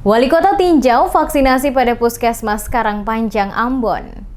Wali Kota tinjau vaksinasi pada Puskesmas Karangpanjang, Ambon.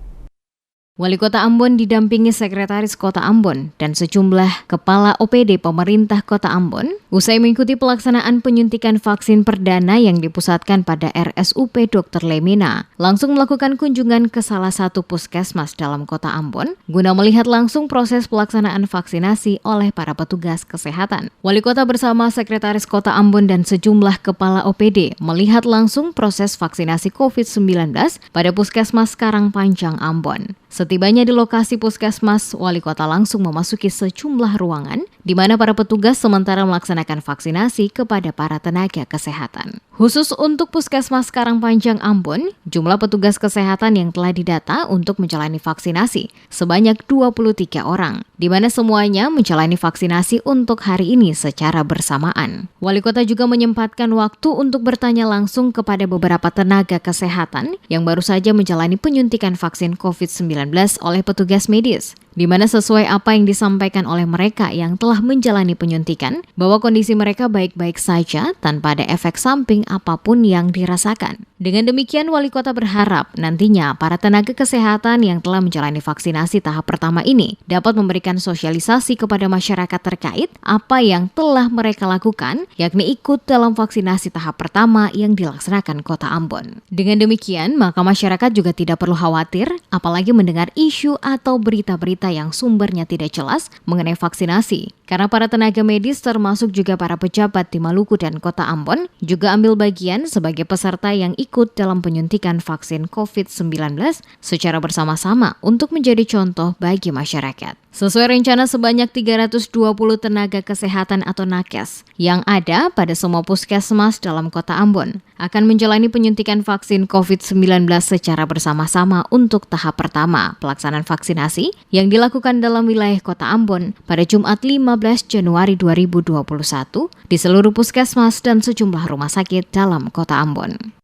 Wali Kota Ambon didampingi Sekretaris Kota Ambon dan sejumlah kepala OPD pemerintah Kota Ambon usai mengikuti pelaksanaan penyuntikan vaksin perdana yang dipusatkan pada RSUP Dr. Lemina, langsung melakukan kunjungan ke salah satu puskesmas dalam Kota Ambon guna melihat langsung proses pelaksanaan vaksinasi oleh para petugas kesehatan. Wali Kota bersama Sekretaris Kota Ambon dan sejumlah kepala OPD melihat langsung proses vaksinasi COVID-19 pada Puskesmas Karangpanjang, Ambon. Setibanya di lokasi puskesmas, Wali Kota langsung memasuki sejumlah ruangan di mana para petugas sementara melaksanakan vaksinasi kepada para tenaga kesehatan. Khusus untuk Puskesmas Karangpanjang, Ambon, jumlah petugas kesehatan yang telah didata untuk menjalani vaksinasi sebanyak 23 orang, di mana semuanya menjalani vaksinasi untuk hari ini secara bersamaan. Wali Kota juga menyempatkan waktu untuk bertanya langsung kepada beberapa tenaga kesehatan yang baru saja menjalani penyuntikan vaksin COVID-19 oleh petugas medis, di mana sesuai apa yang disampaikan oleh mereka yang telah menjalani penyuntikan, bahwa kondisi mereka baik-baik saja tanpa ada efek samping apapun yang dirasakan. Dengan demikian, Wali Kota berharap nantinya para tenaga kesehatan yang telah menjalani vaksinasi tahap pertama ini dapat memberikan sosialisasi kepada masyarakat terkait apa yang telah mereka lakukan, yakni ikut dalam vaksinasi tahap pertama yang dilaksanakan Kota Ambon. Dengan demikian, maka masyarakat juga tidak perlu khawatir, apalagi mendengar isu atau berita-berita yang sumbernya tidak jelas mengenai vaksinasi. Karena para tenaga medis termasuk juga para pejabat di Maluku dan Kota Ambon juga ambil bagian sebagai peserta yang ikut dalam penyuntikan vaksin COVID-19 secara bersama-sama untuk menjadi contoh bagi masyarakat. Sesuai rencana sebanyak 320 tenaga kesehatan atau nakes yang ada pada semua puskesmas dalam Kota Ambon akan menjalani penyuntikan vaksin COVID-19 secara bersama-sama untuk tahap pertama pelaksanaan vaksinasi yang dilakukan dalam wilayah Kota Ambon pada Jumat 15 Januari 2021 di seluruh puskesmas dan sejumlah rumah sakit dalam Kota Ambon.